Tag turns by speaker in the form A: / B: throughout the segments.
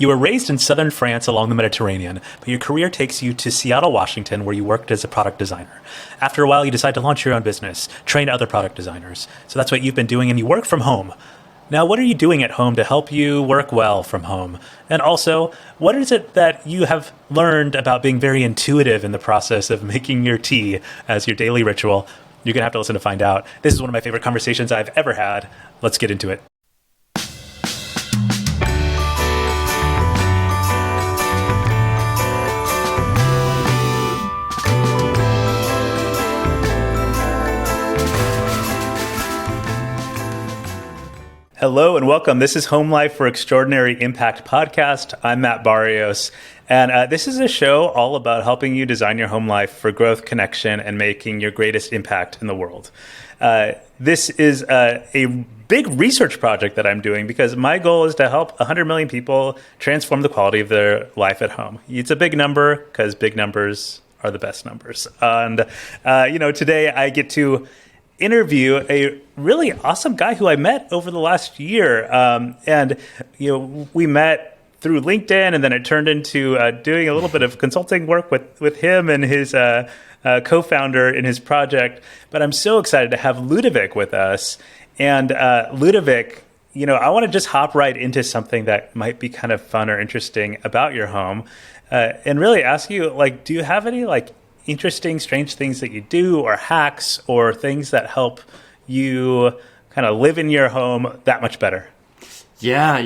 A: You were raised in southern France along the Mediterranean, but your career takes you to Seattle, Washington, where you worked as a product designer. After a while, you decide to launch your own business, train other product designers. So that's what you've been doing, and you work from home. Now, what are you doing at home to help you work well from home? And also, what is it that you have learned about being very intuitive in the process of making your tea as your daily ritual? You're going to have to listen to find out. This is one of my favorite conversations I've ever had. Let's get into it. Hello and welcome. This is Home Life for Extraordinary Impact podcast. I'm Matt Barrios, and this is a show all about helping you design your home life for growth, connection, and making your greatest impact in the world. This is a big research project that I'm doing because my goal is to help 100 million people transform the quality of their life at home. It's a big number because big numbers are the best numbers. And, today I get to interview a really awesome guy who I met over the last year. We met through LinkedIn, and then it turned into doing a little bit of consulting work with him and his co-founder in his project. But I'm so excited to have Ludovic with us. And Ludovic, I want to just hop right into something that might be kind of fun or interesting about your home, and really ask you, do you have any interesting, strange things that you do, or hacks, or things that help you kind of live in your home that much better?
B: Yeah,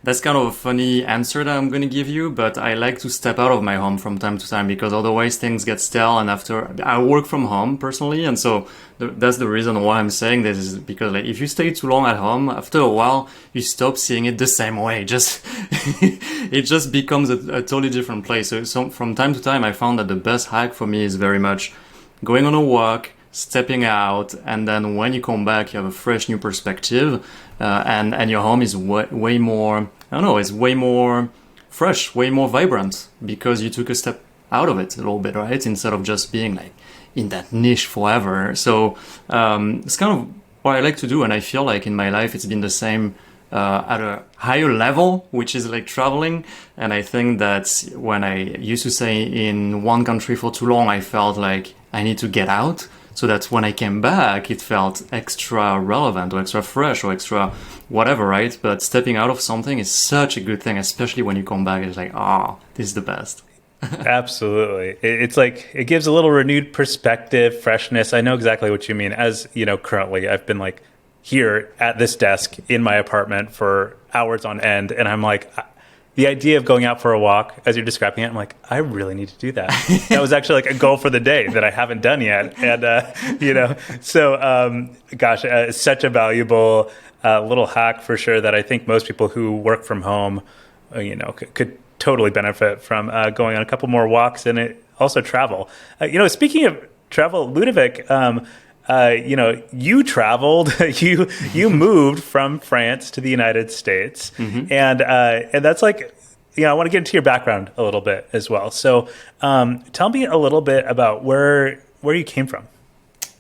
B: that's kind of a funny answer that I'm going to give you, but I like to step out of my home from time to time because otherwise things get stale. And after I work from home personally, and so that's the reason why I'm saying this is because if you stay too long at home, after a while you stop seeing it the same way. It just becomes a totally different place. So from time to time, I found that the best hack for me is very much going on a walk, stepping out, and then when you come back, you have a fresh new perspective, and your home is way more, it's way more fresh, way more vibrant because you took a step out of it a little bit, right? Instead of just being in that niche forever. So it's kind of what I like to do, and I feel like in my life it's been the same at a higher level, which is traveling. And I think that when I used to stay in one country for too long, I felt like I need to get out. So that when I came back, it felt extra relevant or extra fresh or extra whatever, right? But stepping out of something is such a good thing, especially when you come back. It's this is the best.
A: Absolutely. It's it gives a little renewed perspective, freshness. I know exactly what you mean. As currently I've been here at this desk in my apartment for hours on end. And I'm the idea of going out for a walk, as you're describing it, I'm I really need to do that. That was actually a goal for the day that I haven't done yet. And, such a valuable little hack for sure that I think most people who work from home, could totally benefit from going on a couple more walks and also travel. Speaking of travel, Ludovic, you traveled, you moved from France to the United States, mm-hmm. and that's I want to get into your background a little bit as well. So, tell me a little bit about where you came from.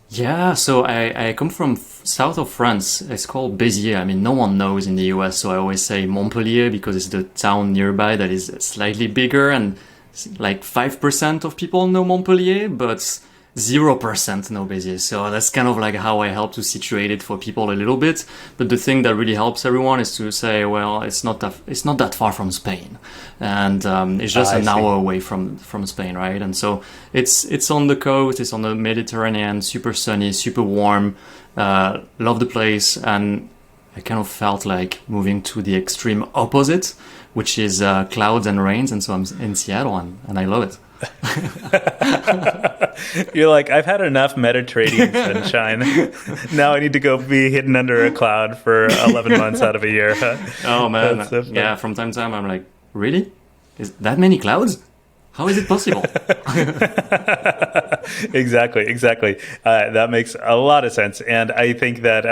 B: Yeah, so I come from south of France. It's called Béziers. I mean, no one knows in the US, so I always say Montpellier because it's the town nearby that is slightly bigger, and 5% of people know Montpellier, but 0% know Béziers. So that's kind of how I help to situate it for people a little bit. But the thing that really helps everyone is to say, well, it's not that far from Spain, and it's just an hour away from Spain, right? And so it's on the coast, it's on the Mediterranean, super sunny, super warm. Love the place, and I kind of felt like moving to the extreme opposite, which is clouds and rains. And so I'm in Seattle, and I love it.
A: You're I've had enough Mediterranean sunshine. Now I need to go be hidden under a cloud for 11 months out of a year.
B: Oh man, so yeah. From time to time, I'm really? Is that many clouds? How is it possible?
A: Exactly. That makes a lot of sense. And I think that,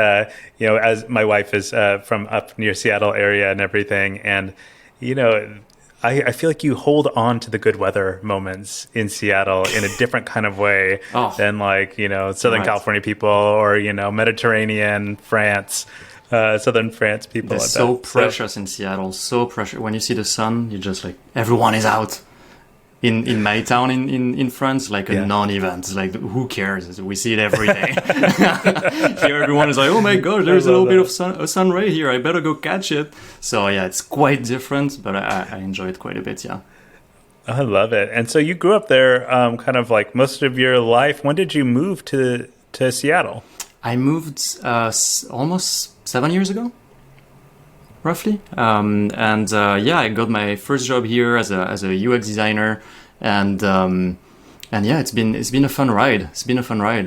A: as my wife is from up near Seattle area and everything, and, I feel like you hold on to the good weather moments in Seattle in a different kind of way than Southern California people or, Mediterranean France. southern France people.
B: They're so precious in Seattle, so precious. When you see the sun, you're just like, everyone is out. In my town in France, like a non-event. It's like, who cares? We see it every day. Here, everyone is like, oh my gosh, there's a little bit of sun ray here. I better go catch it. So yeah, it's quite different, but I enjoy it quite a bit, yeah.
A: I love it. And so you grew up there kind of like most of your life. When did you move to Seattle?
B: I moved almost 7 years ago. Roughly, yeah, I got my first job here as a UX designer, and yeah, it's been a fun ride.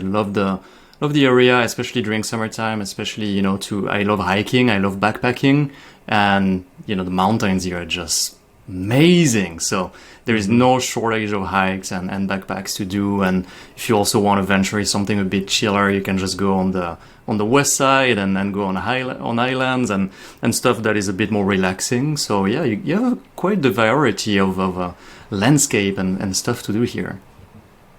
B: Love the area, especially during summertime. Especially, I love hiking, I love backpacking, and the mountains here are just amazing. So there is no shortage of hikes and backpacks to do. And if you also want to venture something a bit chiller, you can just go on the west side and then go on islands and stuff that is a bit more relaxing. So yeah, you have quite the variety of landscape and stuff to do here.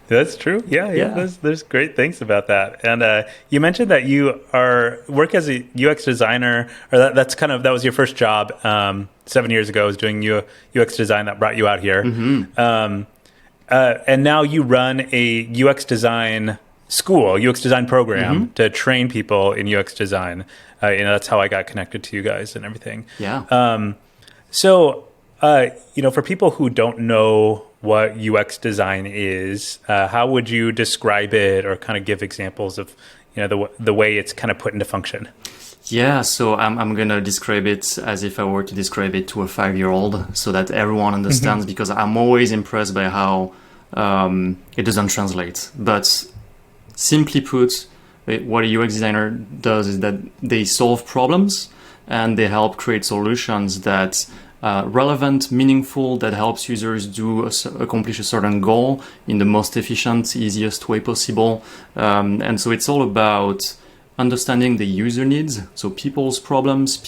A: That's true. Yeah. There's great things about that. And you mentioned that you work as a UX designer, or that was your first job 7 years ago, was doing UX design that brought you out here. Mm-hmm. And now you run a UX design school, UX design program to train people in UX design. That's how I got connected to you guys and everything.
B: Yeah.
A: So for people who don't know what UX design is, how would you describe it, or kind of give examples of the way it's kind of put into function?
B: Yeah, so I'm gonna describe it as if I were to describe it to a 5-year-old, so that everyone understands. Because I'm always impressed by how it doesn't translate. But simply put, what a UX designer does is that they solve problems and they help create solutions that relevant, meaningful, that helps users accomplish a certain goal in the most efficient, easiest way possible. And so it's all about understanding the user needs, so people's problems,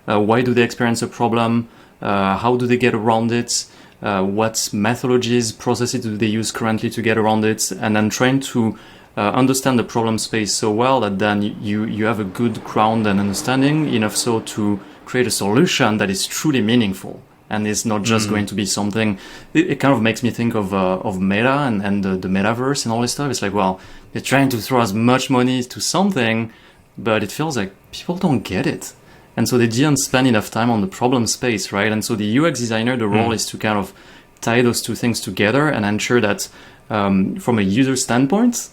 B: why do they experience a problem, how do they get around it, what methodologies, processes do they use currently to get around it, and then trying to understand the problem space so well that then you have a good ground and understanding, enough so to create a solution that is truly meaningful and is not just going to be something. It kind of makes me think of Meta and the metaverse and all this stuff. It's like, well, they're trying to throw as much money to something, but it feels like people don't get it. And so they didn't spend enough time on the problem space, right? And so the UX designer, the role is to kind of tie those two things together and ensure that from a user standpoint,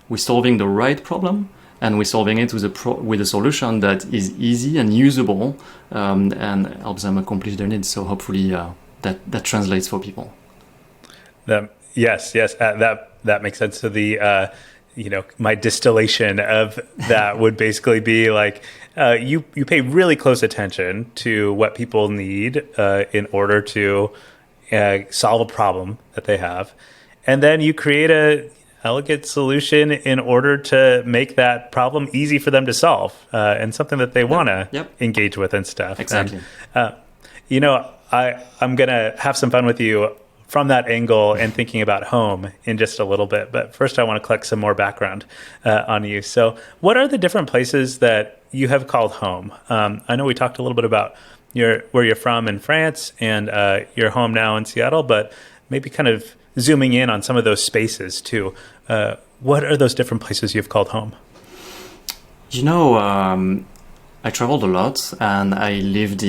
B: we're solving the right problem, and we're solving it with a solution that is easy and usable, and helps them accomplish their needs. So hopefully that translates for people.
A: Yes, that makes sense. So the my distillation of that would basically be like you pay really close attention to what people need in order to solve a problem that they have, and then you create a elegant solution in order to make that problem easy for them to solve, and something that they want to engage with and stuff.
B: Exactly.
A: And, I'm going to have some fun with you from that angle and thinking about home in just a little bit. But first, I want to collect some more background on you. So what are the different places that you have called home? I know we talked a little bit about where you're from in France and your home now in Seattle, but maybe kind of zooming in on some of those spaces too. What are those different places you've called home?
B: I traveled a lot, and I lived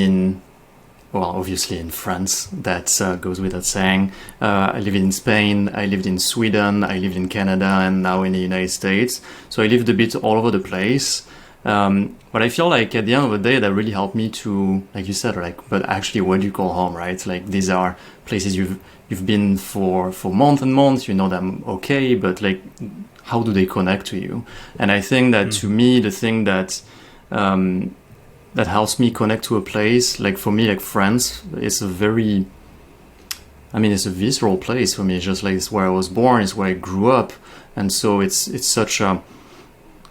B: obviously in France. That goes without saying. I lived in Spain, I lived in Sweden, I lived in Canada, and now in the United States. So I lived a bit all over the place. But I feel like at the end of the day, that really helped me to, like you said, but actually, what do you call home, right? Like, these are places you've been for months and months, you know them okay, but like, how do they connect to you? And I think that to me, the thing that that helps me connect to a place, like for me, like France, it's a visceral place for me. It's just like, it's where I was born, it's where I grew up, and so it's such a,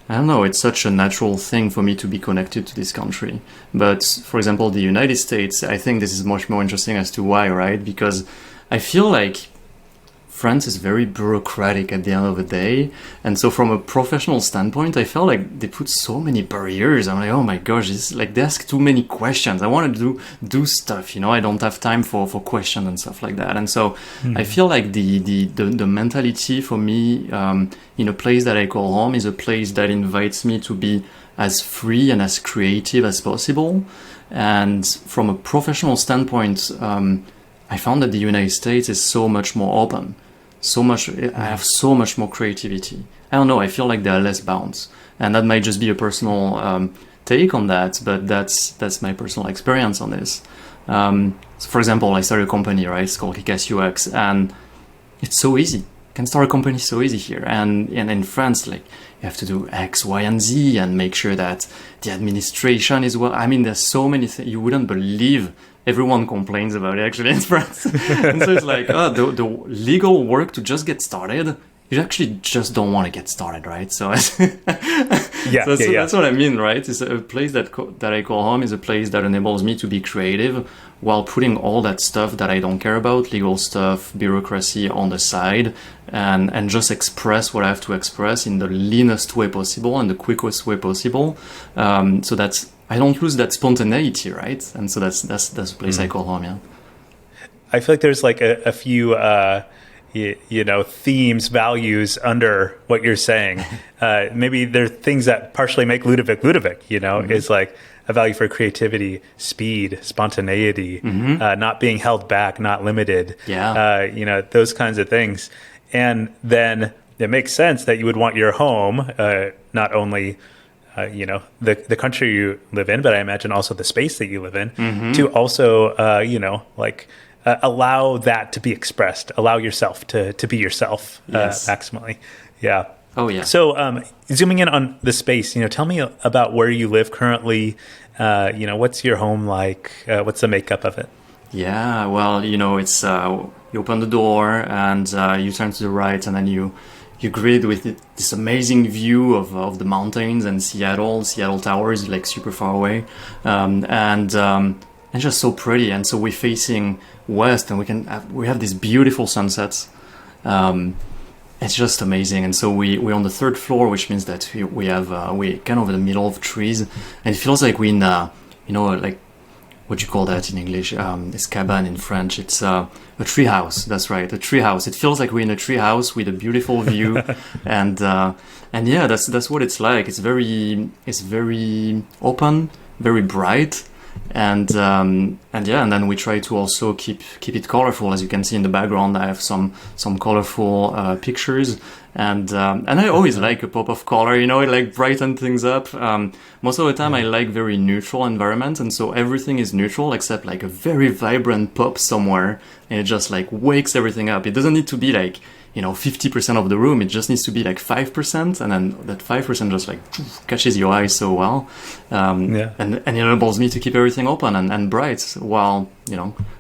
B: I don't know, it's such a natural thing for me to be connected to this country. But for example, the United States, I think this is much more interesting as to why, right? Because I feel like France is very bureaucratic at the end of the day. And so from a professional standpoint, I felt like they put so many barriers. I'm like, oh my gosh, it's like they ask too many questions. I want to do stuff, I don't have time for questions and stuff like that. And so I feel like the mentality for me in a place that I call home is a place that invites me to be as free and as creative as possible. And from a professional standpoint, I found that the United States is so much more open. I have so much more creativity. I don't know, I feel like there are less bounds. And that might just be a personal take on that, but that's my personal experience on this. So for example, I started a company, right? It's called Kickass UX, and it's so easy. You can start a company so easy here. And in France, like, you have to do X, Y, and Z and make sure that the administration is well. I mean, there's so many things you wouldn't believe. Everyone complains about it actually in France. And so it's like, the legal work to just get started, you actually just don't want to get started, right? So, that's what I mean, right? It's a place that I call home is a place that enables me to be creative while putting all that stuff that I don't care about, legal stuff, bureaucracy on the side, and just express what I have to express in the leanest way possible and the quickest way possible. So that's, I don't lose that spontaneity, right? And so that's a place I call home, yeah.
A: I feel like there's like a few, themes, values under what you're saying. Maybe there are things that partially make Ludovic, is like a value for creativity, speed, spontaneity, not being held back, not limited, those kinds of things. And then it makes sense that you would want your home, not only the country you live in, but I imagine also the space that you live in, to also, allow that to be expressed, allow yourself to be yourself maximally. Yeah.
B: Oh, yeah.
A: So zooming in on the space, tell me about where you live currently. What's your home like? What's the makeup of it?
B: Yeah, well, it's you open the door and you turn to the right, and then you greet with this amazing view of the mountains and Seattle Towers, like super far away, and just so pretty. And so we're facing west, and we have these beautiful sunsets. It's just amazing. And so we're on the third floor, which means that we're kind of in the middle of trees, and it feels like we're in like, what you call that in English? This cabane in French. It's a tree house. That's right, a tree house. It feels like we're in a tree house with a beautiful view, and yeah, that's what it's like. It's very open, very bright, and then we try to also keep it colorful. As you can see in the background, I have some colorful pictures. And I always like a pop of color, it like brighten things up. Most of the time I like very neutral environment, and so everything is neutral except like a very vibrant pop somewhere, and it just like wakes everything up. It doesn't need to be like 50% of the room. It just needs to be like 5%, and then that 5% just like catches your eye so well, and it enables me to keep everything open and bright while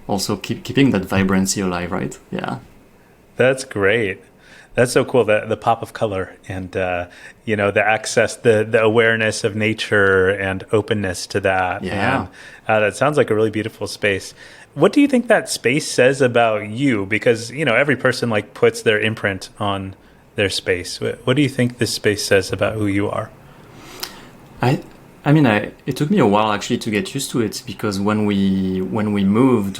B: also keeping that vibrancy alive, right? Yeah,
A: that's great. That's so cool, the pop of color and, the access, the awareness of nature and openness to that.
B: Yeah.
A: And that sounds like a really beautiful space. What do you think that space says about you? Because, every person like puts their imprint on their space. What do you think this space says about who you are?
B: It took me a while actually to get used to it, because when we moved,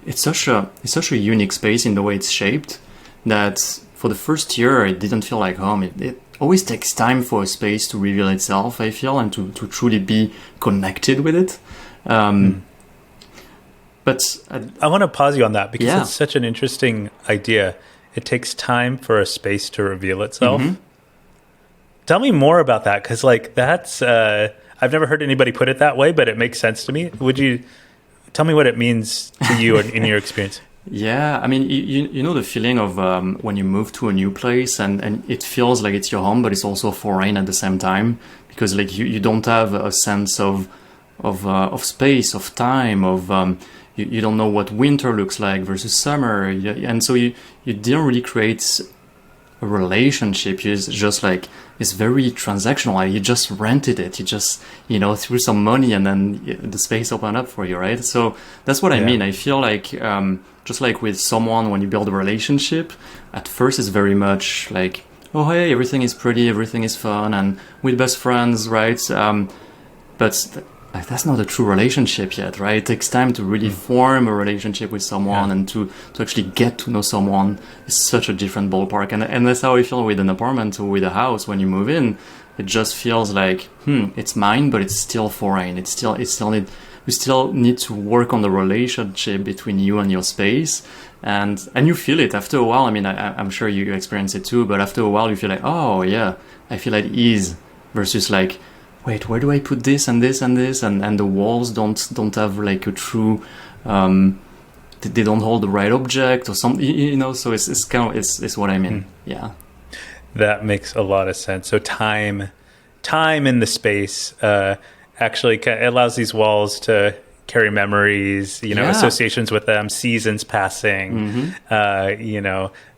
B: it's such a unique space in the way it's shaped that for the first year, it didn't feel like home. It always takes time for a space to reveal itself, I feel, and to truly be connected with it. But
A: I want to pause you on that, because it's such an interesting idea. It takes time for a space to reveal itself. Tell me more about that, because that's I've never heard anybody put it that way, but it makes sense to me. Would you tell me what it means to you in your experience?
B: Yeah, you know the feeling of when you move to a new place and it feels like it's your home, but it's also foreign at the same time, because like you don't have a sense of space, of time, you don't know what winter looks like versus summer, and so you didn't really create a relationship is just like, it's very transactional. Like you just rented it, you just, threw some money and then the space opened up for you, right? So that's what I mean. I feel like, just like with someone, when you build a relationship, at first it's very much like, oh, hey, everything is pretty, everything is fun, and we're best friends, right? But like, that's not a true relationship yet, right? It takes time to really form a relationship with someone and to actually get to know someone. Is such a different ballpark. And that's how I feel with an apartment or with a house. When you move in, it just feels like, it's mine, but it's still foreign. We still need to work on the relationship between you and your space. And you feel it after a while. I mean, I'm sure you experience it too, but after a while you feel like, oh yeah, I feel at ease, versus like, wait, where do I put this and this and this? And the walls don't have like a true, they don't hold the right object or something, so it's kind of, it's what I mean. Yeah.
A: That makes a lot of sense. So time in the space, actually allows these walls to carry memories, associations with them, seasons passing.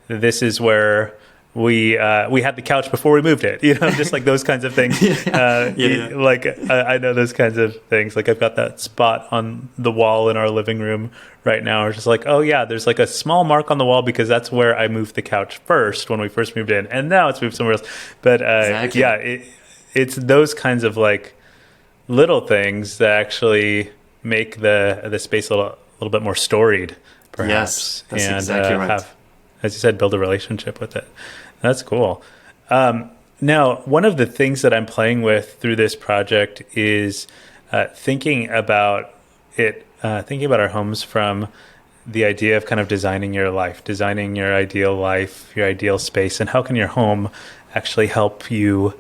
A: This is where we had the couch before we moved it, just like those kinds of things. Like I know those kinds of things. Like I've got that spot on the wall in our living room right now. It's just like, oh yeah, there's like a small mark on the wall because that's where I moved the couch first when we first moved in, and now it's moved somewhere else. But exactly. It's those kinds of like little things that actually make the space a little bit more storied, perhaps.
B: Yes, that's exactly right.
A: Have, as you said, build a relationship with it. That's cool. Now, one of the things that I'm playing with through this project is thinking about our homes from the idea of kind of designing your life, designing your ideal life, your ideal space, and how can your home actually help you,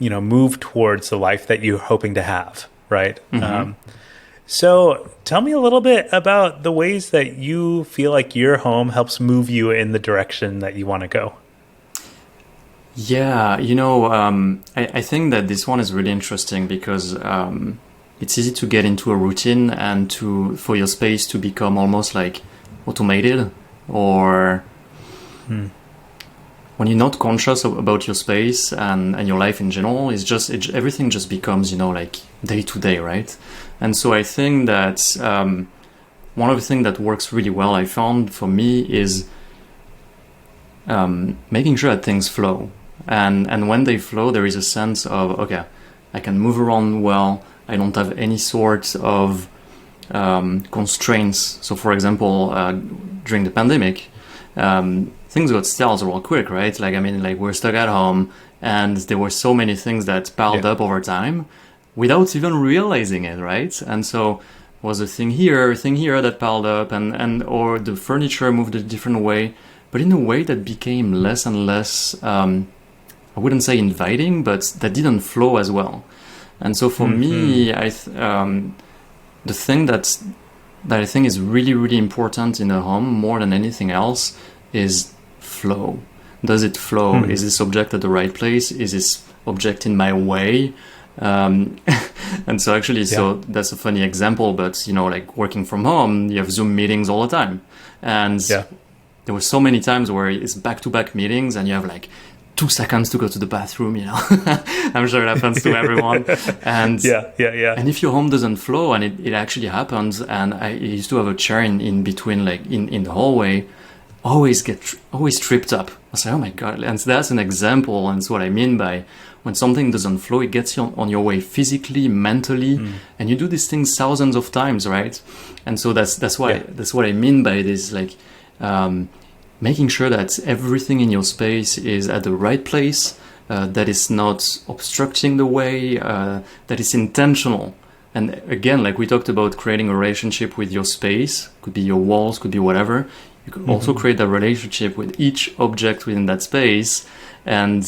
A: move towards the life that you're hoping to have, right? So tell me a little bit about the ways that you feel like your home helps move you in the direction that you want to go.
B: Yeah, I think that this one is really interesting because it's easy to get into a routine and for your space to become almost like automated, or when you're not conscious about your space and your life in general, everything just becomes, like day to day, right? And so I think that one of the things that works really well, I found for me, is making sure that things flow. And when they flow, there is a sense of, okay, I can move around well. I don't have any sort of constraints. So for example, during the pandemic, things got stale real quick, right? We're stuck at home and there were so many things that piled up over time without even realizing it, right? And so was a thing here that piled up or the furniture moved a different way, but in a way that became less and less, I wouldn't say inviting, but that didn't flow as well. And so for me, the thing that I think is really, really important in a home more than anything else is flow. Does it flow? Is this object at the right place? Is this object in my way? And so actually, so that's a funny example, but like working from home, you have Zoom meetings all the time. And there were so many times where it's back-to-back meetings and you have like 2 seconds to go to the bathroom, I'm sure it happens to everyone. And and if your home doesn't flow, and it actually happens, and I used to have a chair in between, like in the hallway, always tripped up. I say, oh my God. And so that's an example, and it's what I mean by when something doesn't flow, it gets you on your way physically, mentally, and you do these things thousands of times, right? And so that's what I mean by this, like, making sure that everything in your space is at the right place, that is not obstructing the way, that is intentional. And again, like we talked about creating a relationship with your space, could be your walls, could be whatever. You could also create a relationship with each object within that space. And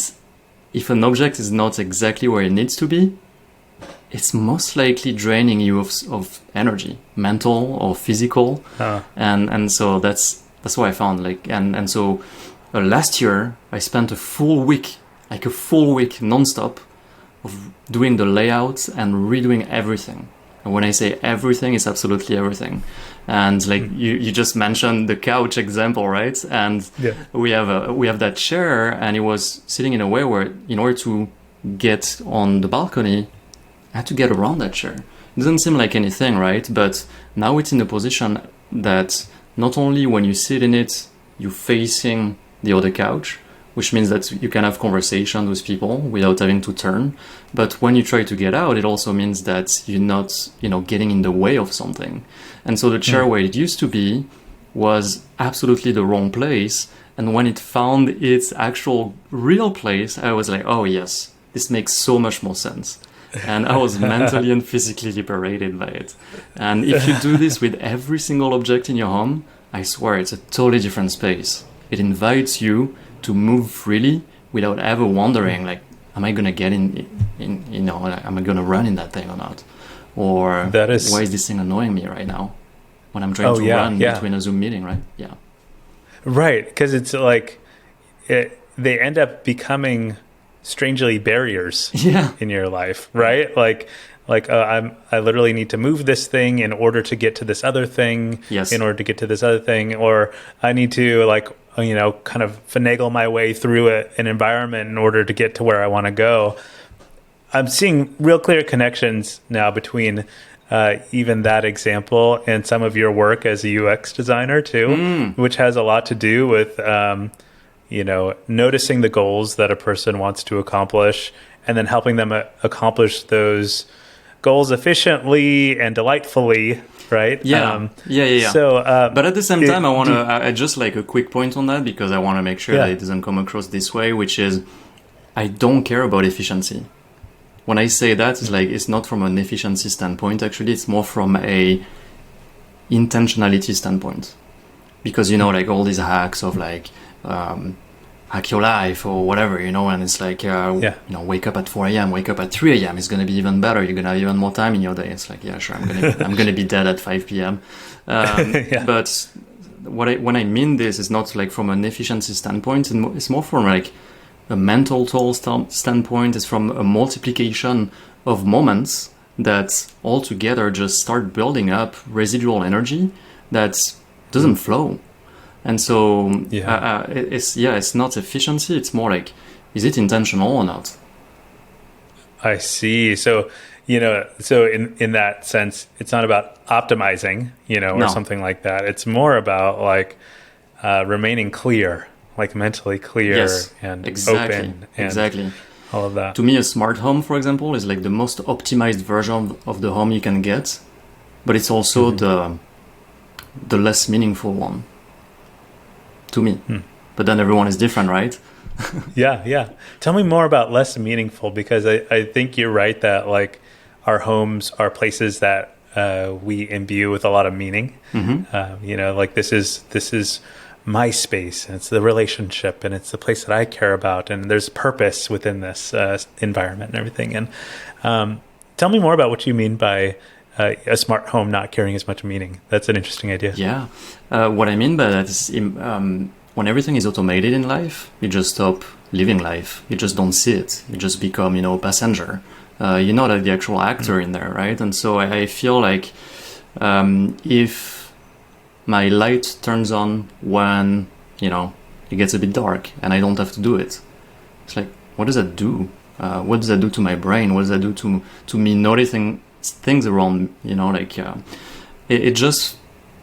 B: if an object is not exactly where it needs to be, it's most likely draining you of energy, mental or physical. And so that's what I found. And so last year I spent a full week nonstop of doing the layout and redoing everything. And when I say everything, it's absolutely everything. And like you just mentioned the couch example, right? And we have that chair, and it was sitting in a way where in order to get on the balcony, I had to get around that chair. It doesn't seem like anything, right? But now it's in a position that not only when you sit in it, you're facing the other couch, which means that you can have conversations with people without having to turn. But when you try to get out, it also means that you're not, getting in the way of something. And so the chair where it used to be was absolutely the wrong place. And when it found its actual real place, I was like, oh yes, this makes so much more sense. And I was mentally and physically liberated by it. And if you do this with every single object in your home, I swear it's a totally different space. It invites you to move freely without ever wondering, like, am I gonna get in am I gonna run in that thing or not? Or why is this thing annoying me right now when I'm trying to run between a Zoom meeting, right? Yeah. Right,
A: because it's like they end up becoming strangely barriers in your life, right? Like I literally need to move this thing in order to get to this other thing, in order to get to this other thing, or I need to kind of finagle my way through an environment in order to get to where I want to go. I'm seeing real clear connections now between even that example and some of your work as a UX designer too, which has a lot to do with noticing the goals that a person wants to accomplish and then helping them accomplish those goals efficiently and delightfully, right?
B: Yeah. So, but at the same time, I just like a quick point on that, because I want to make sure that it doesn't come across this way, which is I don't care about efficiency. When I say that, it's not from an efficiency standpoint. Actually, it's more from a intentionality standpoint, because like all these hacks of hack your life or whatever, and it's like, wake up at 4 a.m., wake up at 3 a.m. It's going to be even better. You're going to have even more time in your day. It's like, yeah, sure, I'm going to be dead at 5 p.m. But when I mean this is not like from an efficiency standpoint, it's more from like a mental toll standpoint. It's from a multiplication of moments that all together just start building up residual energy that doesn't flow. And so it's not efficiency. It's more like, is it intentional or not?
A: I see. So, in that sense, it's not about optimizing, or something like that. It's more about remaining clear, mentally clear and open. And all of that.
B: To me, a smart home, for example, is like the most optimized version of the home you can get, but it's also the less meaningful one. To me. But then everyone is different, right?
A: Yeah. Tell me more about less meaningful, because I think you're right that our homes are places that we imbue with a lot of meaning. This is my space, and it's the relationship, and it's the place that I care about, and there's purpose within this environment and everything. And tell me more about what you mean by a smart home not carrying as much meaning. That's an interesting idea.
B: Yeah. What I mean by that is when everything is automated in life, you just stop living life. You just don't see it. You just become, a passenger. You're not the actual actor in there, right? And so I feel like if my light turns on when, it gets a bit dark and I don't have to do it, it's like, what does that do? What does that do to my brain? What does that do to me noticing things around, it just,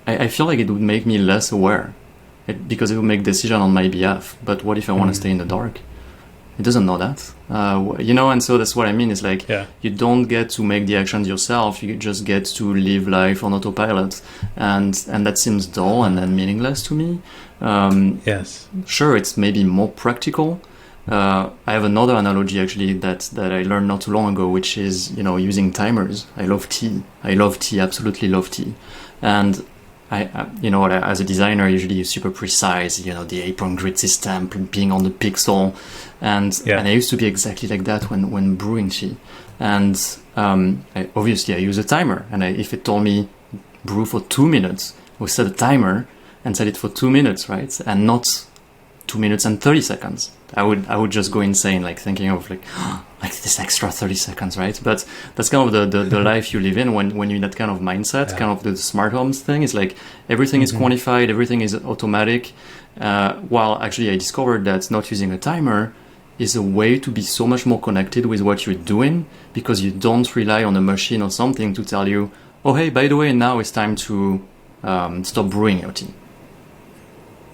B: I feel like it would make me less aware because it would make decision on my behalf. But what if I want to stay in the dark? It doesn't know that, and so that's what I mean. It's like, you don't get to make the actions yourself. You just get to live life on autopilot. And that seems dull and then meaningless to me. Sure, it's maybe more practical. I have another analogy actually that I learned not too long ago, which is, using timers. I love tea. Absolutely love tea. And I as a designer, usually you're super precise, the 8-point grid system, being on the pixel. And I used to be exactly like that when brewing tea. And I use a timer. And if it told me brew for 2 minutes, I would set a timer and set it for 2 minutes, right? And not 2 minutes and 30 seconds. I would just go insane, like thinking of like this extra 30 seconds, right? But that's kind of the life you live in when you're in that kind of mindset. Kind of the smart homes thing is like everything is quantified, everything is automatic. While actually I discovered that not using a timer is a way to be so much more connected with what you're doing, because you don't rely on a machine or something to tell you, oh hey, by the way, now it's time to stop brewing your tea.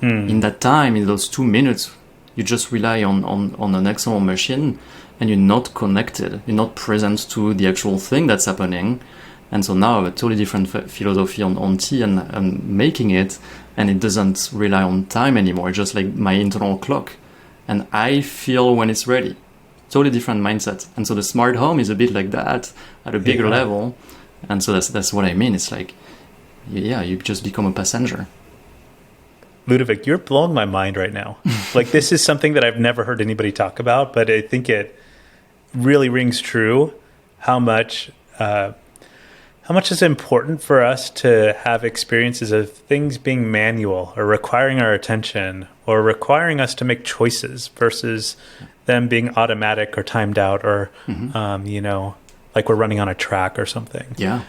B: In that time, in those 2 minutes, you just rely on an external machine, and you're not connected. You're not present to the actual thing that's happening. And so now I have a totally different philosophy on tea and making it, and it doesn't rely on time anymore. It's just like my internal clock. And I feel when it's ready. Totally different mindset. And so the smart home is a bit like that at a bigger level. And so that's what I mean. It's like, you just become a passenger.
A: Ludovic, you're blowing my mind right now. Like, this is something that I've never heard anybody talk about, but I think it really rings true how much it's important for us to have experiences of things being manual or requiring our attention or requiring us to make choices versus them being automatic or timed out or, like we're running on a track or something.
B: Yeah.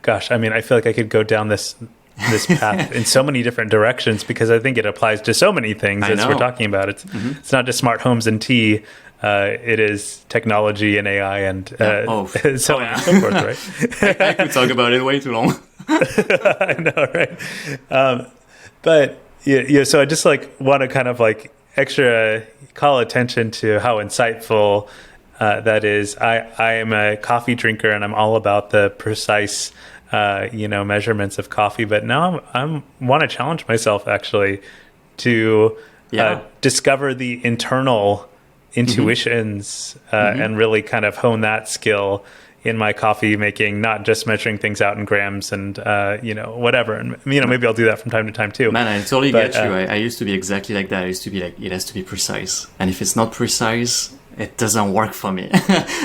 A: Gosh, I mean, I feel like I could go down this path in so many different directions because I think it applies to so many things as we're talking about. It's not just smart homes and tea. It is technology and AI and so on and so forth, right?
B: I could talk about it way too long.
A: I know, right? But so I just like want to kind of like extra call attention to how insightful that is. I am a coffee drinker and I'm all about the precise measurements of coffee, but now I want to challenge myself actually to discover the internal intuitions and really kind of hone that skill in my coffee making, not just measuring things out in grams and whatever. And maybe I'll do that from time to time too.
B: Man, I totally get you. I used to be exactly like that. I used to be like, it has to be precise, and if it's not precise, it doesn't work for me.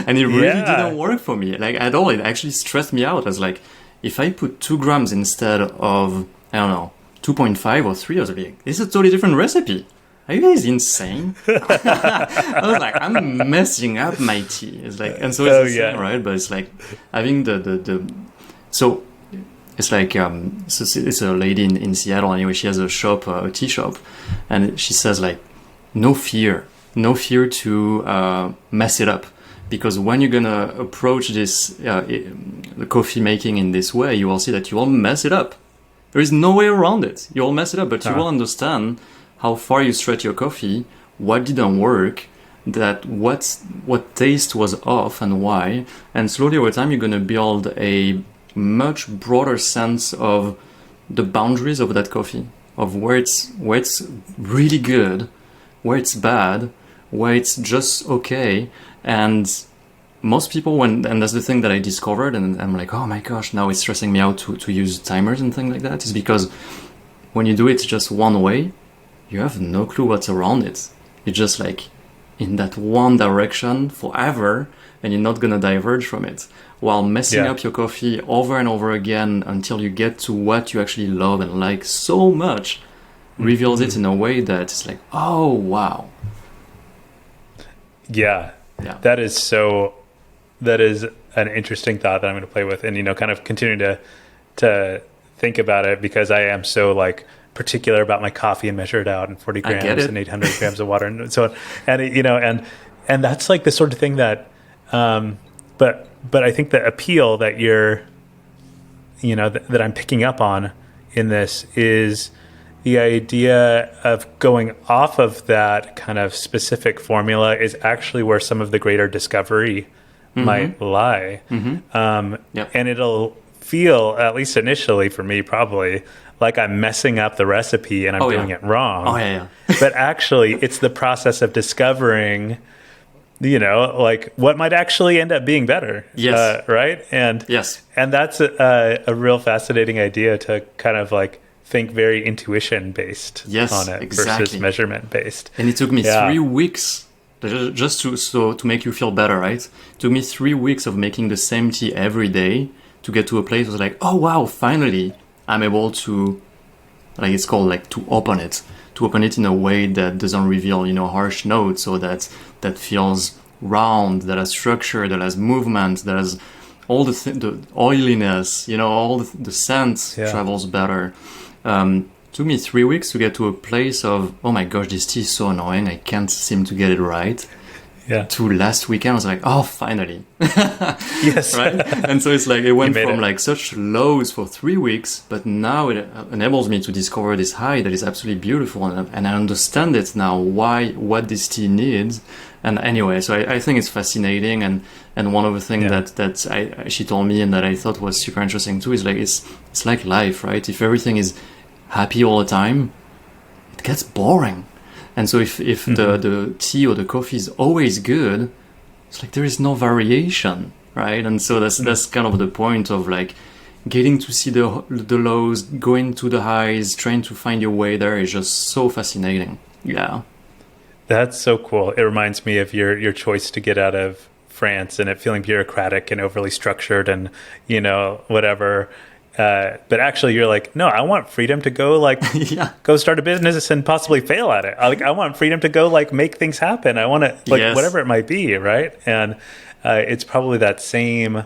B: And it really didn't work for me, like at all. It actually stressed me out. I was like, if I put 2 grams instead of, I don't know, 2.5 or 3, I was like, this is a totally different recipe. Are you guys insane? I was like, I'm messing up my tea. It's like, and so it's the same, right? But it's like having so it's like, so it's a lady in Seattle anyway. She has a shop, a tea shop, and she says like, no fear to mess it up. Because when you're gonna approach this the coffee making in this way, you will see that you will mess it up. There is no way around it. You will mess it up, but you will understand how far you stretch your coffee, what didn't work, that what taste was off and why. And slowly over time, you're gonna build a much broader sense of the boundaries of that coffee, of where it's really good, where it's bad, where it's just okay. And most people, and that's the thing that I discovered, and I'm like, oh my gosh, now it's stressing me out to use timers and things like that, is because when you do it just one way, you have no clue what's around it. You're just like in that one direction forever, and you're not gonna diverge from it. While messing up your coffee over and over again until you get to what you actually love and like so much, reveals it in a way that it's like, oh wow.
A: Yeah. That is an interesting thought that I'm going to play with, and kind of continue to think about it, because I am so like particular about my coffee and measure it out in 40 grams and 800 grams of water and so on. And and that's like the sort of thing that but I think the appeal that you're that I'm picking up on in this is the idea of going off of that kind of specific formula is actually where some of the greater discovery might lie. And it'll feel, at least initially for me, probably like I'm messing up the recipe and I'm doing it wrong. But actually, it's the process of discovering, like what might actually end up being better. Right? And that's a real fascinating idea to kind of like think very intuition based on it versus measurement based.
B: And it took me 3 weeks just to make you feel better, right? It took me 3 weeks of making the same tea every day to get to a place where I was like, oh wow, finally I'm able to, like it's called like to open it in a way that doesn't reveal, harsh notes, so that feels round, that has structure, that has movement, that has all the oiliness, all the scent travels better. Took me 3 weeks to get to a place of, oh my gosh, this tea is so annoying, I can't seem to get it right.
A: Yeah.
B: To last weekend, I was like, oh, finally.
A: Yes.
B: Right? And so it's like, it went from like such lows for 3 weeks, but now it enables me to discover this high that is absolutely beautiful. And I understand it now, what this tea needs. And anyway, so I think it's fascinating. And one of the things that she told me and that I thought was super interesting too is like, it's like life, right? If everything is happy all the time, it gets boring. And so if the tea or the coffee is always good, it's like there is no variation, right? And so that's kind of the point of like getting to see the lows, going to the highs, trying to find your way there is just so fascinating. Yeah.
A: That's so cool. It reminds me of your choice to get out of France and it feeling bureaucratic and overly structured and, whatever. But actually you're like, no, I want freedom to go go start a business and possibly fail at it. I want freedom to go make things happen. I want to whatever it might be. Right. And it's probably that same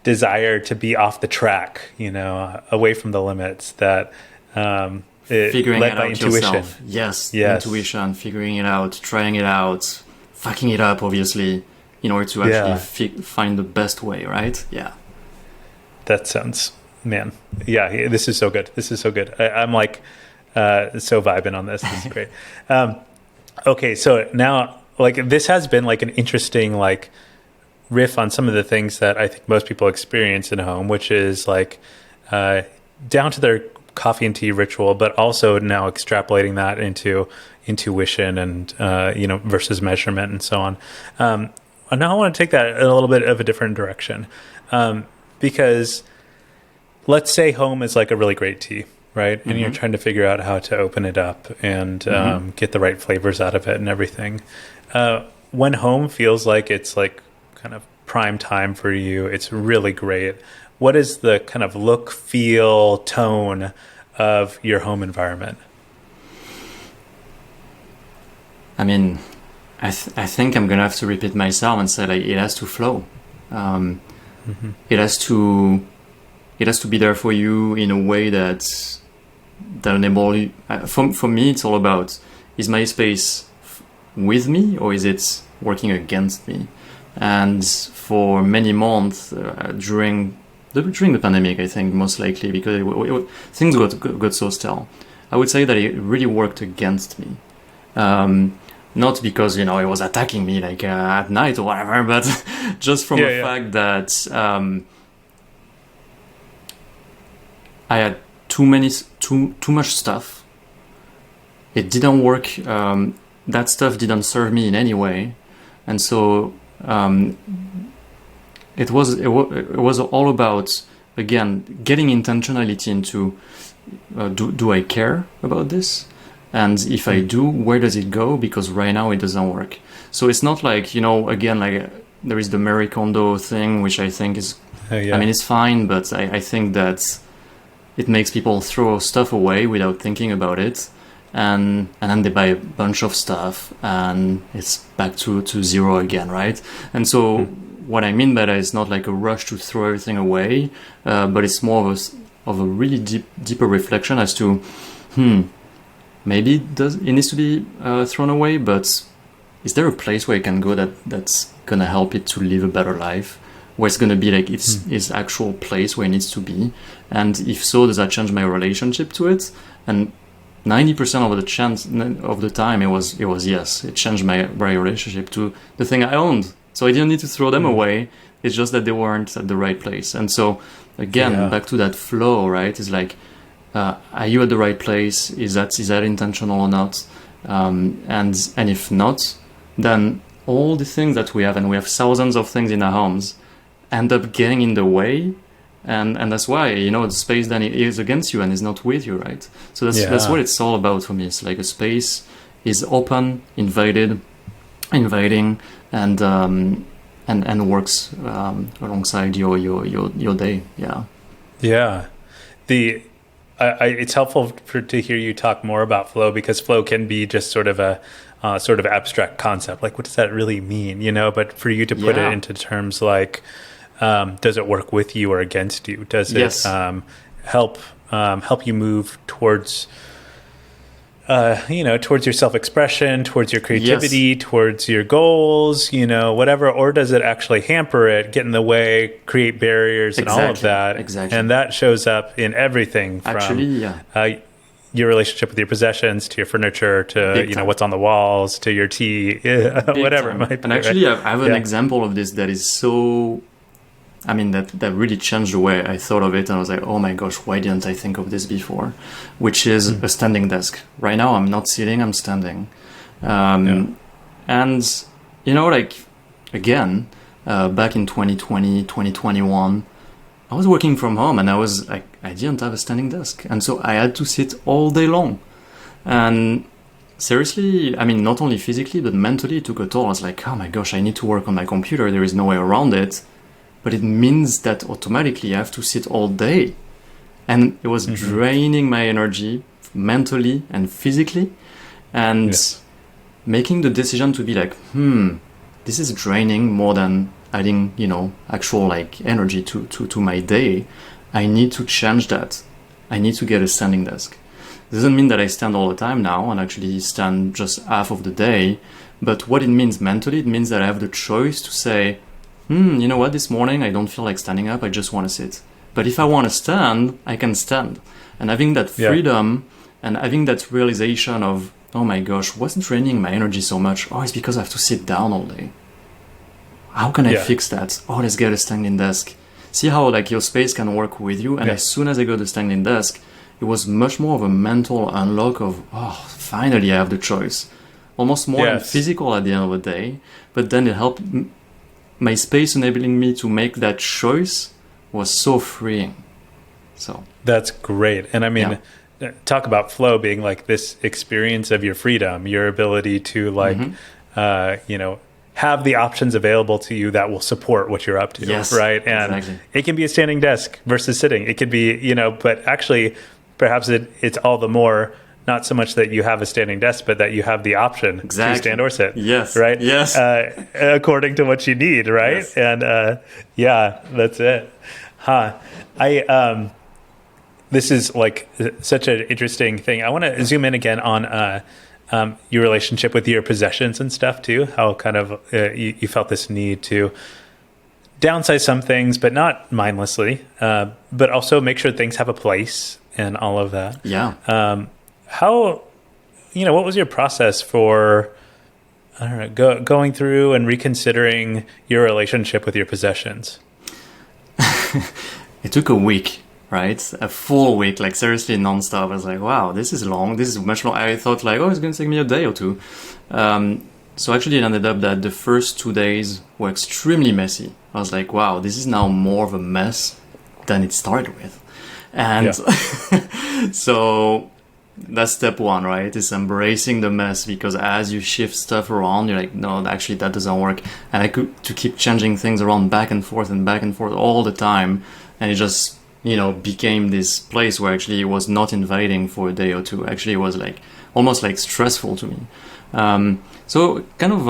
A: desire to be off the track, away from the limits that,
B: figuring it out
A: intuition.
B: Yourself. Yes. Intuition, figuring it out, trying it out, fucking it up, obviously, in order to actually find the best way. Right. Yeah.
A: That sounds, man, yeah, this is so good. I'm so vibing on this. This is great. Okay, so now this has been an interesting riff on some of the things that I think most people experience in home, which is down to their coffee and tea ritual, but also now extrapolating that into intuition and versus measurement and so on. And now I want to take that in a little bit of a different direction, because let's say home is a really great tea, right? And you're trying to figure out how to open it up and get the right flavors out of it and everything. When home feels like it's kind of prime time for you, it's really great. What is the kind of look, feel, tone of your home environment?
B: I mean, I think I'm going to have to repeat myself and say it has to flow. It has to be there for you in a way that enable you. For me, it's all about, is my space with me or is it working against me? And for many months during the pandemic, I think most likely because things got so still, I would say that it really worked against me. Not because it was attacking me at night or whatever, but just from the fact that I had too much stuff. It didn't work. That stuff didn't serve me in any way, and so it was all about, again, getting intentionality into do I care about this, and if I do, where does it go? Because right now it doesn't work. So it's not again, there is the Marie Kondo thing, which I think is, I mean, it's fine, but I think that it makes people throw stuff away without thinking about it, and then they buy a bunch of stuff, and it's back to zero again, right? And so what I mean by that is not a rush to throw everything away, but it's more of a really deeper reflection as to, maybe it needs to be thrown away, but is there a place where it can go that's gonna help it to live a better life? Where it's going to be its actual place where it needs to be, and if so, does that change my relationship to it? And 90% of the time, it was yes. It changed my relationship to the thing I owned. So I didn't need to throw them away. It's just that they weren't at the right place. And so again, back to that flow, right? It's are you at the right place? Is that intentional or not? And if not, then all the things that we have, and we have thousands of things in our homes, end up getting in the way, and that's why the space then is against you and is not with you, right? So that's what it's all about for me. It's a space is open, inviting, and works alongside your day.
A: it's helpful to hear you talk more about flow, because flow can be just sort of a sort of abstract concept. Like, what does that really mean? But for you to put it into terms like, does it work with you or against you? Does it help you move towards towards your self-expression, towards your creativity, towards your goals, whatever, or does it actually hamper it, get in the way, create barriers, and all of that?
B: Exactly.
A: And that shows up in everything from your relationship with your possessions, to your furniture, to what's on the walls, to your tea, whatever it might be.
B: And actually, I have an example of this that is so... that really changed the way I thought of it. And I was like, oh my gosh, why didn't I think of this before? Which is a standing desk. Right now, I'm not sitting, I'm standing. And, again, back in 2020, 2021, I was working from home and I was like, I didn't have a standing desk. And so I had to sit all day long. And seriously, not only physically, but mentally it took a toll. I was like, oh my gosh, I need to work on my computer. There is no way around it. But it means that automatically I have to sit all day. And it was draining my energy mentally and physically. And making the decision to be like, this is draining more than adding, actual energy to my day. I need to change that. I need to get a standing desk. It doesn't mean that I stand all the time now and actually stand just half of the day. But what it means mentally, it means that I have the choice to say, you know what, this morning I don't feel like standing up, I just want to sit. But if I want to stand, I can stand. And having that freedom and having that realization of, oh my gosh, what's draining my energy so much? Oh, it's because I have to sit down all day. How can I fix that? Oh, let's get a standing desk. See how your space can work with you. And as soon as I got the standing desk, it was much more of a mental unlock of, oh, finally I have the choice. Almost more than physical at the end of the day. But then it helped... my space enabling me to make that choice was so freeing. So
A: that's great. And talk about flow being like this experience of your freedom, your ability to have the options available to you that will support what you're up to. Right. And it can be a standing desk versus sitting. It could be, but actually perhaps it's all the more not so much that you have a standing desk, but that you have the option to stand or sit.
B: Yes.
A: Right?
B: Yes.
A: According to what you need, right? Yes. And that's it. This is such an interesting thing. I want to zoom in again on your relationship with your possessions and stuff too. How kind of you felt this need to downsize some things, but not mindlessly, but also make sure things have a place and all of that.
B: Yeah.
A: How, what was your process for, going through and reconsidering your relationship with your possessions?
B: It took a week, right? A full week, seriously nonstop. I was like, wow, this is long. This is much long. I thought it's going to take me a day or two. So actually it ended up that the first 2 days were extremely messy. I was like, wow, this is now more of a mess than it started with. And so... that's step one, right? Is embracing the mess, because as you shift stuff around, you're like, no, actually that doesn't work. And I could to keep changing things around back and forth all the time. And it just, became this place where actually it was not inviting for a day or two. Actually, it was almost stressful to me. So kind of,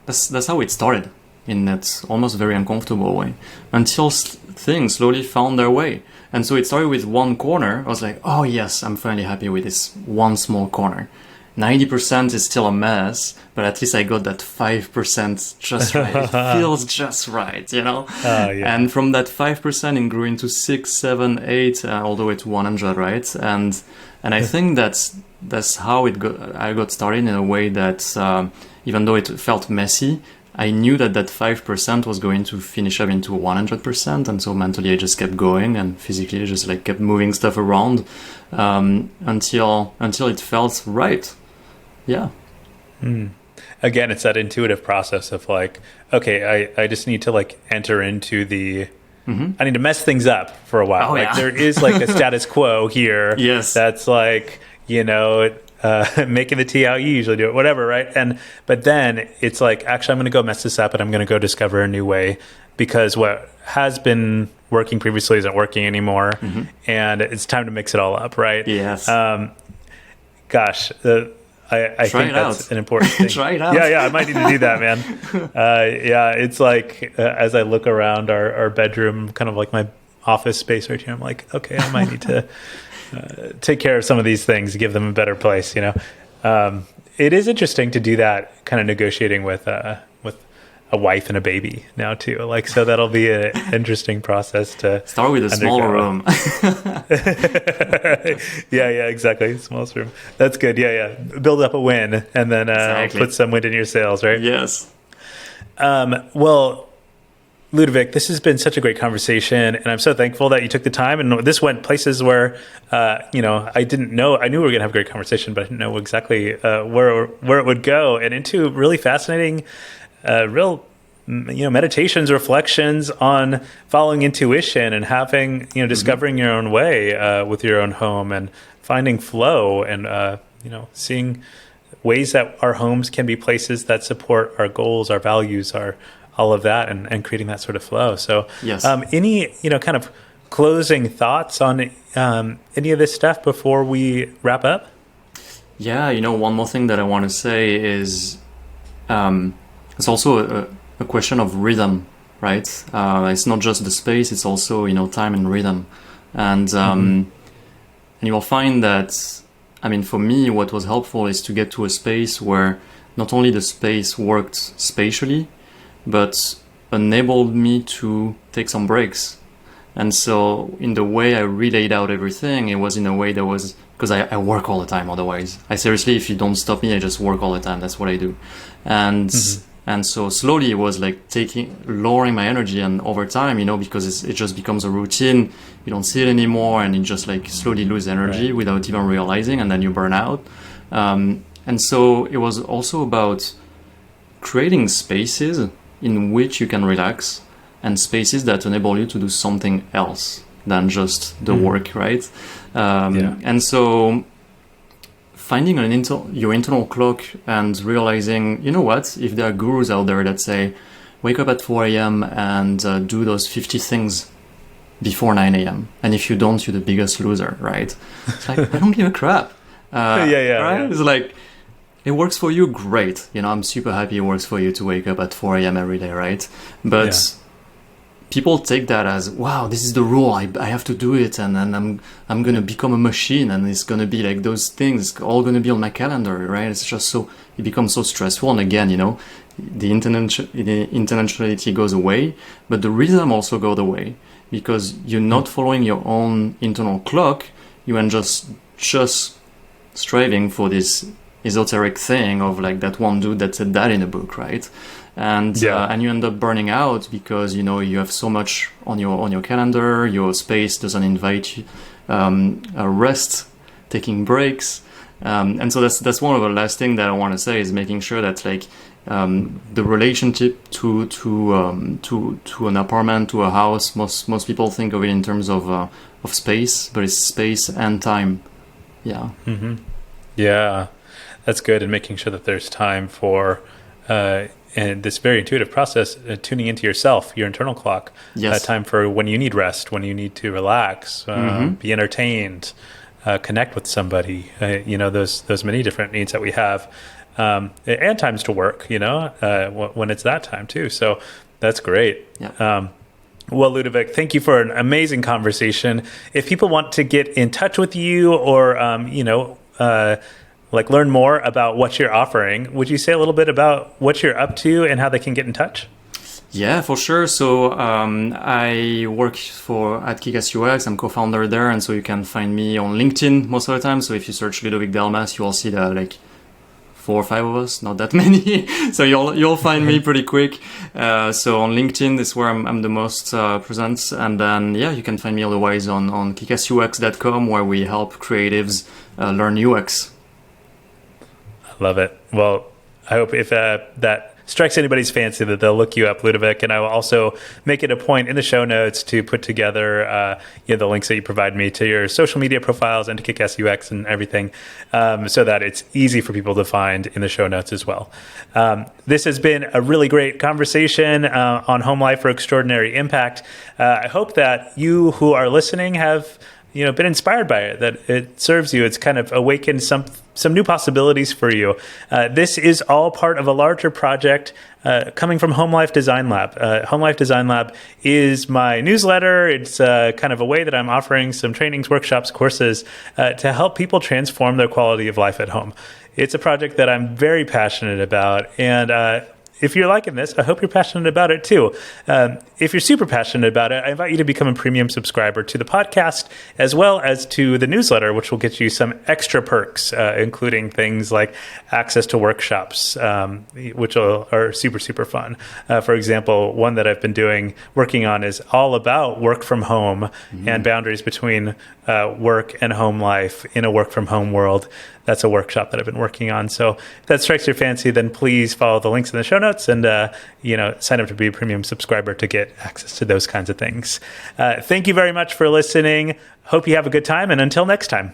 B: that's how it started, in that almost very uncomfortable way, until things slowly found their way. And so it started with one corner. I was like, oh yes, I'm finally happy with this one small corner. 90% is still a mess, but at least I got that 5% just right. It feels just right, And from that 5%, it grew into 6, 7, 8, all the way to 100, right? And I think that's how I got started, in a way that even though it felt messy, I knew that 5% was going to finish up into 100%, and so mentally I just kept going, and physically I just kept moving stuff around until it felt right. Yeah.
A: Again, it's that intuitive process of okay, I just need to enter into the. I need to mess things up for a while. There is a status quo here.
B: Yes.
A: That's making the tea how you usually do it, whatever, right? But then it's actually, I'm going to go mess this up, and I'm going to go discover a new way, because what has been working previously isn't working anymore, and it's time to mix it all up, right?
B: Yes.
A: Gosh, I think that's an important thing.
B: Try it out.
A: Yeah, I might need to do that, man. Yeah, it's like as I look around our bedroom, kind of like my office space right here, I'm like, okay, I might need to take care of some of these things, give them a better place. It is interesting to do that kind of negotiating with a wife and a baby now too. Like, so that'll be an interesting process to
B: start with a smaller room.
A: Yeah, exactly. Smallest room. That's good. Yeah. Build up a win and then put some wind in your sails, right?
B: Yes.
A: Well, Ludovic, this has been such a great conversation, and I'm so thankful that you took the time. And this went places where, I didn't know. I knew we were going to have a great conversation, but I didn't know exactly where it would go, and into really fascinating, meditations, reflections on following intuition and having, discovering your own way with your own home and finding flow and, seeing ways that our homes can be places that support our goals, our values, all of that, and creating that sort of flow. So,
B: yes.
A: Any, kind of closing thoughts on any of this stuff before we wrap up?
B: Yeah, one more thing that I want to say is it's also a question of rhythm, right? It's not just the space; it's also time and rhythm, and you will find that. For me, what was helpful is to get to a space where not only the space worked spatially, but enabled me to take some breaks. And so in the way I relayed out everything, it was in a way that was, because I work all the time otherwise. Seriously, if you don't stop me, I just work all the time. That's what I do. And so slowly it was like lowering my energy, and over time, because it just becomes a routine, you don't see it anymore, and you just like slowly lose energy without even realizing, and then you burn out. And so it was also about creating spaces in which you can relax, and spaces that enable you to do something else than just the work, right? And so finding your internal clock and realizing, if there are gurus out there that say, wake up at 4 a.m. and do those 50 things before 9 a.m. And if you don't, you're the biggest loser, right? It's like, I don't give a crap. Right? Yeah. It's like, it works for you, great. I'm super happy it works for you to wake up at 4 a.m. every day, right? But people take that as, wow, this is the rule. I have to do it, and then I'm gonna become a machine, and it's gonna be like those things. It's all gonna be on my calendar, right? It's just it becomes so stressful. And again, the intentionality goes away, but the rhythm also goes away, because you're not following your own internal clock. You are just striving for this esoteric thing of like that one dude that said that in a book, right? And and you end up burning out because you have so much on your calendar. Your space doesn't invite you rest, taking breaks, and so that's one of the last thing that I want to say is making sure that like the relationship to an apartment, to a house. Most people think of it in terms of space, but it's space and time. Yeah.
A: Mm-hmm. Yeah. That's good, and making sure that there's time for and this very intuitive process, tuning into yourself, your internal clock.
B: Yes.
A: Time for when you need rest, when you need to relax, be entertained, connect with somebody. Those many different needs that we have, and times to work. When it's that time too. So that's great.
B: Yeah.
A: Well, Ludovic, thank you for an amazing conversation. If people want to get in touch with you, or learn more about what you're offering, would you say a little bit about what you're up to and how they can get in touch?
B: Yeah, for sure. So I work at Kickass UX. I'm co-founder there, and so you can find me on LinkedIn most of the time. So if you search Ludovic Delmas, you will see that like 4 or 5 of us, not that many. So you'll find me pretty quick. So on LinkedIn is where I'm the most present, and then you can find me otherwise on kickassux.com, where we help creatives learn UX.
A: Love it. Well, I hope if that strikes anybody's fancy, that they'll look you up, Ludovic. And I will also make it a point in the show notes to put together the links that you provide me to your social media profiles and to Kickass UX and everything, so that it's easy for people to find in the show notes as well. This has been a really great conversation on home life for extraordinary impact. I hope that you who are listening have been inspired by it, that it serves you. It's kind of awakened some new possibilities for you. This is all part of a larger project coming from Home Life Design Lab. Home Life Design Lab is my newsletter. It's kind of a way that I'm offering some trainings, workshops, courses to help people transform their quality of life at home. It's a project that I'm very passionate about, and if you're liking this, I hope you're passionate about it too. If you're super passionate about it, I invite you to become a premium subscriber to the podcast as well as to the newsletter, which will get you some extra perks, including things like access to workshops, which are super, super fun. For example, one that I've been working on is all about work from home and boundaries between work and home life in a work from home world. That's a workshop that I've been working on. So if that strikes your fancy, then please follow the links in the show notes and sign up to be a premium subscriber to get access to those kinds of things. Thank you very much for listening. Hope you have a good time, and until next time.